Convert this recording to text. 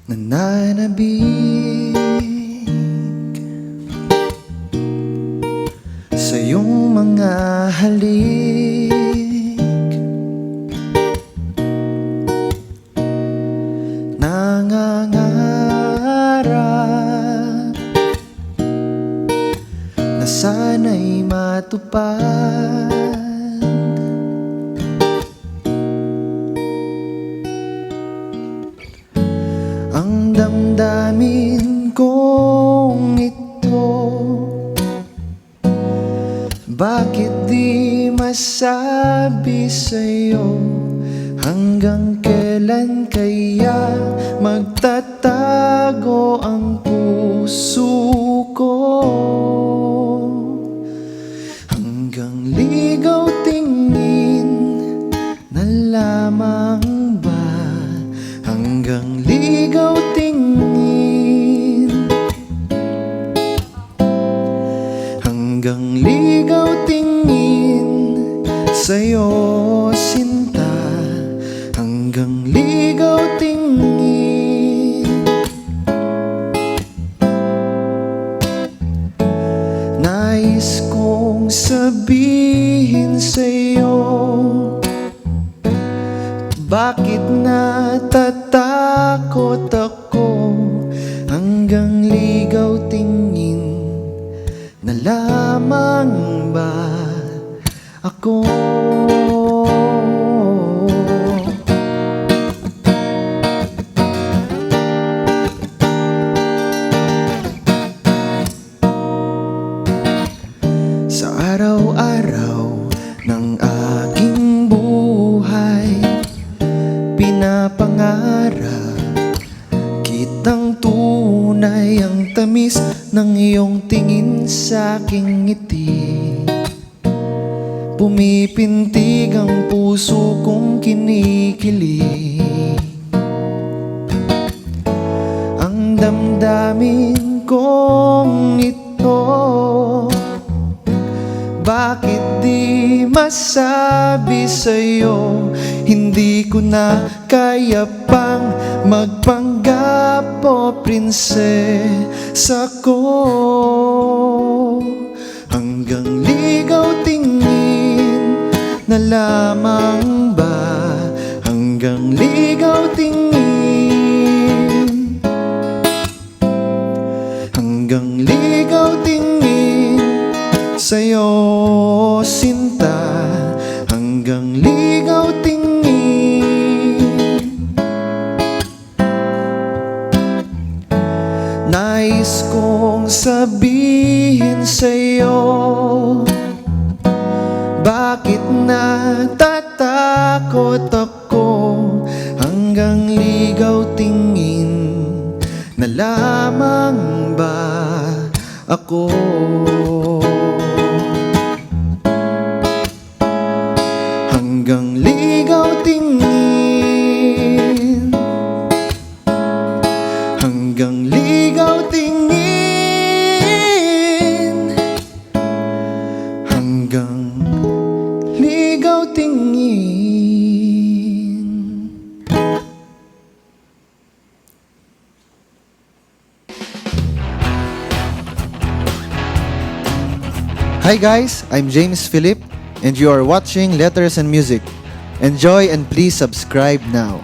nananabik sa iyong mga halik. Nangangarap na sana'y matupad ang damdamin kong ito. Bakit di masabi sa'yo? Hanggang kailan kaya magtatago ang puso ko? Hanggang ligaw tingin na lamang ba? Hanggang ligaw tingin, hanggang ligaw tingin sa'yo sinta. Hanggang ligaw tingin, nais kong sabihin sa'yo, bakit natatakot ako? Hanggang ligaw tingin na lamang ba ako? Sa araw-araw ng aking buhay, pinapangarap kitang tunay. Ang tamis ng iyong tingin sa aking ngiti, pumipintig ang puso kong kinikilig. Ang damdamin kong ito, bakit di masabi sa'yo? Hindi ko na kaya pang magpanggap o prinsesa ko. Hanggang ligaw tingin na lamang ba? Hanggang ligaw tingin, hanggang ligaw tingin sa'yo sinta. Hanggang ligaw tingin, nais kong sabihin sa'yo, bakit natatakot ako? Hanggang ligaw tingin na lamang ba ako? Hanggang ligaw tingin, hanggang ligaw tingin, hanggang ligaw tingin. Hi guys, I'm James Philip and you are watching Letters and Music. Enjoy and please subscribe now.